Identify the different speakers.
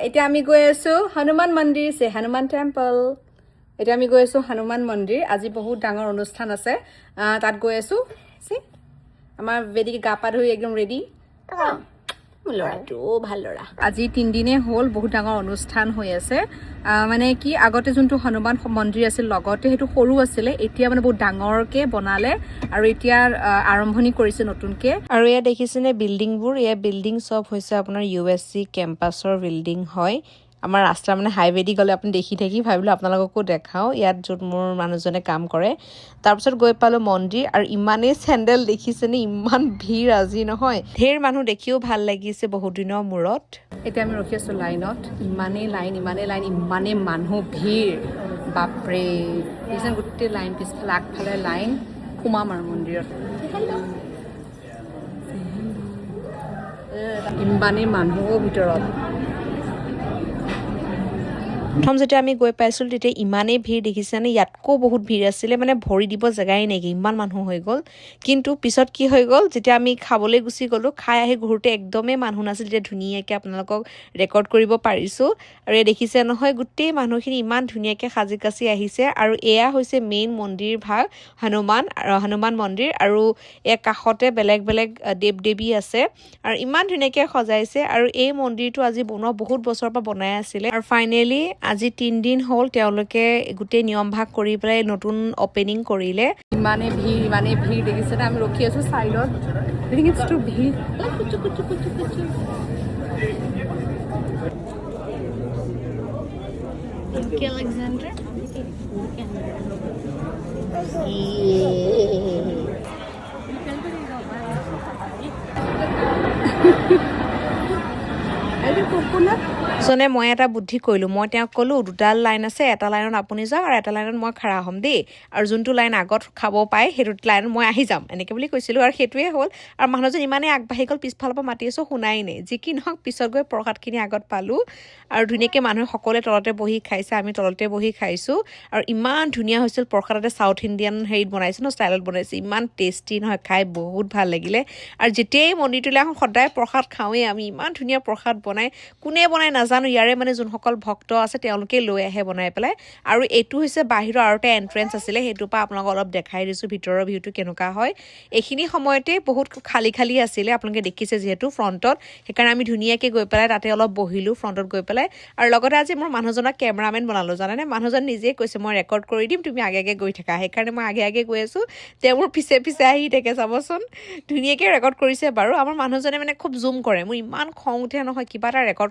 Speaker 1: এতিয়া আমি গৈ আছো হনুমান মন্দিৰ সে হনুমান টেম্পল এতিয়া আমি গৈ আছো হনুমান মন্দিৰ আজি বহুত ডাঙৰ অনুষ্ঠান আছে তাত গৈ আছো সি আমাৰ বেদিকে গা পা ধুই একদম ৰেডি লৰাটো ভাল লৰা আজি 3 দিনে হ'ল বহুত ডাঙৰ অনুষ্ঠান হৈ আছে মানে কি আগতে যোনটো হনুমান মন্দিৰ আছিল লগতে হেতু সৰু আছিল এতিয়া মানে বহুত ডাঙৰকে বনালে আৰু এতিয়া আৰম্ভণি কৰিছে নতুনকে
Speaker 2: আৰু ইয়া দেখিছেনে বিল্ডিংবোৰ ইয়া বিল্ডিং সব হৈছে আপোনাৰ ইউএসসি কেম্পাছৰ বিল্ডিং হয় আমাৰ ৰাস্তা মানে হাইৱে দি গলে আপুনি দেখি থাকি ভাবিলো আপোনালোককো দেখাও ইয়াত যত মোৰ মানুহজনে কাম কৰে তাৰ পিছত গৈ পালো মন্দিৰ আৰু ইমানে চেন্ডেল দেখিছেনে ইমান ভিৰ আজি নহয় ঢেৰ মানুহ দেখিও ভাল লাগিছে বহুত দিনৰ মূৰত
Speaker 1: এতিয়া আমি ৰখি আছো লাইনত ইমানে লাইন ইমানে মানুহ ভিৰ বাপৰে ইজন গুটে লাইন পিছফালে আগফালে লাইন সোমাম আৰু মন্দিৰত ইমানে মানুহৰ ভিতৰত
Speaker 2: প্ৰথম যেতিয়া আমি গৈ পাইছিলো তেতিয়া ইমানেই ভিৰ দেখিছেনে ইয়াতকো বহুত ভিৰ আছিলে মানে ভৰি দিব জেগাই নাইকি ইমান মানুহ হৈ গ'ল কিন্তু পিছত কি হৈ গ'ল যেতিয়া আমি খাবলৈ গুচি গ'লো খাই আহি ঘৰতে একদমেই মানুহ নাছিল যে ধুনীয়াকৈ আপোনালোকক ৰেকৰ্ড কৰিব পাৰিছো আৰু এই দেখিছে নহয় গোটেই মানুহখিনি ইমান ধুনীয়াকৈ সাজি কাচি আহিছে আৰু এয়া হৈছে মেইন মন্দিৰ ভাগ হনুমান মন্দিৰ আৰু এই কাষতে বেলেগ বেলেগ দেৱ দেৱী আছে আৰু ইমান ধুনীয়াকৈ সজাইছে আৰু এই মন্দিৰটো আজি বনোৱা বহুত বছৰৰ পৰা বনাই আছিলে আৰু ফাইনেলি আজি 3 দিন হ'ল তেওঁলোকে গোটেই নিয়ম ভাগ কৰি পেলাই নতুন ওপেনিং কৰিলে
Speaker 1: ইমানে ভিৰ দেখিছে না আমি ৰখি আছো সাইডত দেখিছো ভিৰ
Speaker 3: Okay, Alexander.
Speaker 2: সনে মই এটা বুদ্ধি কৰিলো মই তেওঁক ক'লো দুটা লাইন আছে এটা লাইনত আপুনি যাওক আৰু এটা লাইনত মই খাৰা হ'ম দেই আৰু যোনটো লাইন আগত খাব পায় সেইটো লাইনত মই আহি যাম এনেকৈ বুলি কৈছিলোঁ আৰু সেইটোৱে হ'ল আৰু মানুহজন ইমানেই আগবাঢ়ি গ'ল পিছফালৰ পৰা মাতি আছোঁ শুনাই নাই যি কি নহওক পিছত গৈ প্ৰসাদখিনি আগত পালোঁ আৰু ধুনীয়াকৈ মানুহে সকলোৱে তলতে বহি খাইছে আমি তলতে বহি খাইছোঁ আৰু ইমান ধুনীয়া হৈছিল প্ৰসাদতে চাউথ ইণ্ডিয়ান হেৰিত বনাইছে ন ষ্টাইলত বনাইছে ইমান টেষ্টি নহয় খাই বহুত ভাল লাগিলে আৰু যেতিয়াই মন্দিৰটোলৈ আহোঁ সদায় প্ৰসাদ খাওঁৱেই আমি ইমান ধুনীয়া প্ৰসাদ বনাই কোনে বনাই নাজানো ইয়াৰে মানে যোনসকল ভক্ত আছে তেওঁলোকে লৈ আহে বনাই পেলাই আৰু এইটো হৈছে বাহিৰৰ আৰু এটা এন্ট্ৰেন্স আছিলে সেইটোৰ পৰা আপোনালোকক অলপ দেখাই দিছোঁ ভিতৰৰ ভিউটো কেনেকুৱা হয় এইখিনি সময়তে বহুত খালী আছিলে আপোনালোকে দেখিছে যিহেতু ফ্ৰণ্টত সেইকাৰণে আমি ধুনীয়াকৈ গৈ পেলাই তাতে অলপ বহিলোঁ ফ্ৰণ্টত গৈ পেলাই আৰু লগতে আজি মোৰ মানুহজনক কেমেৰামেন বনালোঁ জানেনে মানুহজন নিজেই কৈছে মই ৰেকৰ্ড কৰি দিম তুমি আগে গৈ থাকা সেইকাৰণে মই আগে গৈ আছোঁ তেওঁ মোৰ পিছে আহি থাকে চাবচোন ধুনীয়াকৈ ৰেকৰ্ড কৰিছে বাৰু আমাৰ মানুহজনে মানে খুব জুম কৰে মোৰ ইমান খং উঠে নহয় কিবা এটা ৰেকৰ্ড